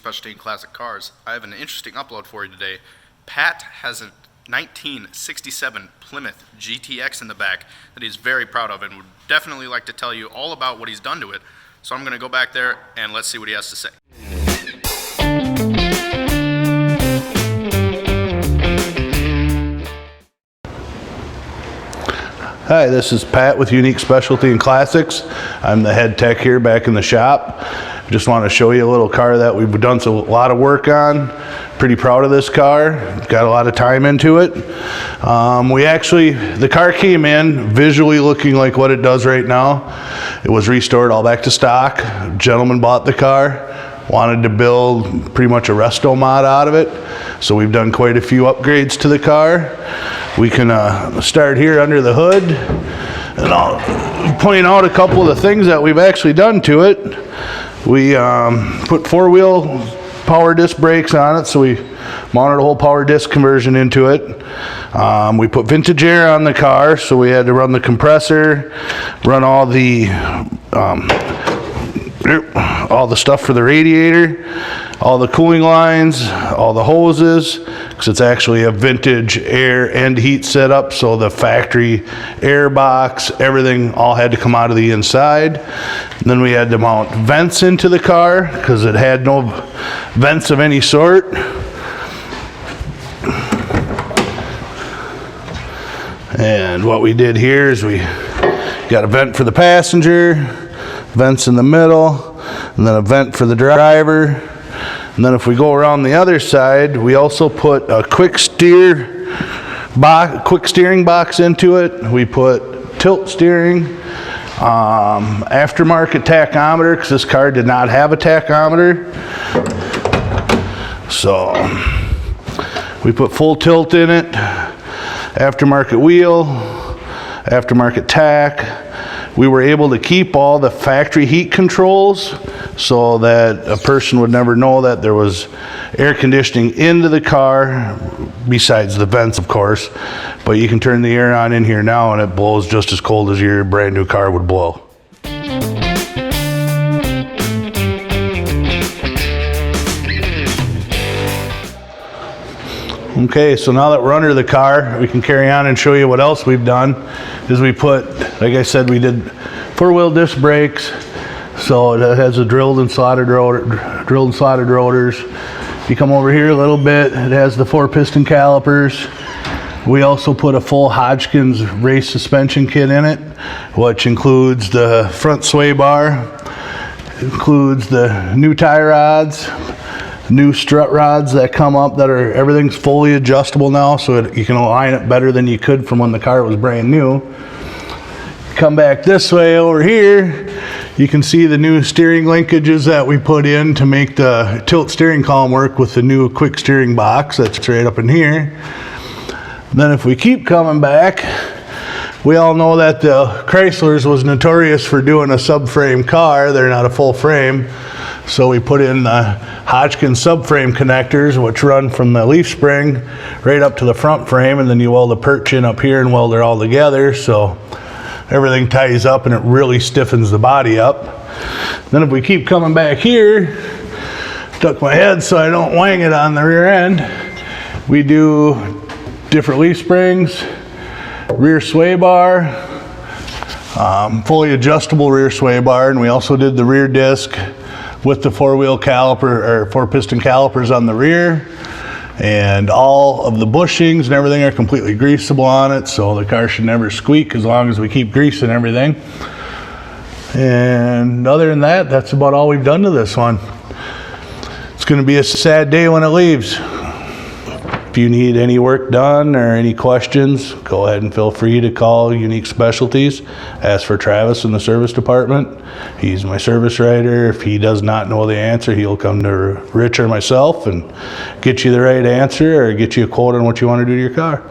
Specialty and Classic Cars. I have an interesting upload for you today. Pat has a 1967 Plymouth GTX in the back that he's very proud of and would definitely like to tell you all about what he's done to it. So I'm going to go back there and let's see what he has to say. Hi, this is Pat with Unique Specialty and Classics. I'm the head tech here back in the shop. Just want to show you a little car that we've done a lot of work on. Pretty proud of this car. Got a lot of time into it. The car came in visually looking like what it does right now. It was restored all back to stock. A gentleman bought the car, wanted to build pretty much a resto mod out of it. So we've done quite a few upgrades to the car. We can start here under the hood, and I'll point out a couple of the things that we've actually done to it. We put four-wheel power disc brakes on it, so we mounted a whole power disc conversion into it. We put vintage air on the car, so we had to run the compressor, run all the stuff for the radiator, all the cooling lines, all the hoses, because it's actually a vintage air and heat setup, so the factory air box, everything all had to come out of the inside. And then we had to mount vents into the car because it had no vents of any sort. And what we did here is we got a vent for the passenger, vents in the middle, and then a vent for the driver. And then if we go around the other side, we also put a quick steering box into it. We put tilt steering, aftermarket tachometer, because this car did not have a tachometer. So we put full tilt in it, aftermarket wheel, aftermarket tach. We were able to keep all the factory heat controls so that a person would never know that there was air conditioning into the car, besides the vents, of course. But you can turn the air on in here now and it blows just as cold as your brand new car would blow. Okay, so now that we're under the car, we can carry on and show you what else we've done. Is we put, like I said, we did four-wheel disc brakes, so it has a drilled and slotted rotors. If you come over here a little bit, it has the 4-piston calipers. We also put a full Hodgkin's race suspension kit in it, which includes the front sway bar, includes the new tie rods, new strut rods that come up that are, everything's fully adjustable now, so you can align it better than you could from when the car was brand new. Come back this way over here, you can see the new steering linkages that we put in to make the tilt steering column work with the new quick steering box that's right up in here. Then if we keep coming back, we all know that the Chryslers was notorious for doing a subframe car. They're not a full frame. So we put in the Hodgkin's subframe connectors, which run from the leaf spring right up to the front frame, and then you weld the perch in up here and weld it all together, so everything ties up and it really stiffens the body up. Then if we keep coming back here, duck my head so I don't wang it on the rear end, we do different leaf springs, rear sway bar, fully adjustable rear sway bar, and we also did the rear disc with the four-wheel caliper or 4-piston calipers on the rear, and all of the bushings and everything are completely greasable on it, so the car should never squeak as long as we keep greasing everything. And other than that, that's about all we've done to this one. It's going to be a sad day when it leaves. If you need any work done or any questions, go ahead and feel free to call Unique Specialties. Ask for Travis in the service department. He's my service writer. If he does not know the answer, he'll come to Rich or myself and get you the right answer or get you a quote on what you want to do to your car.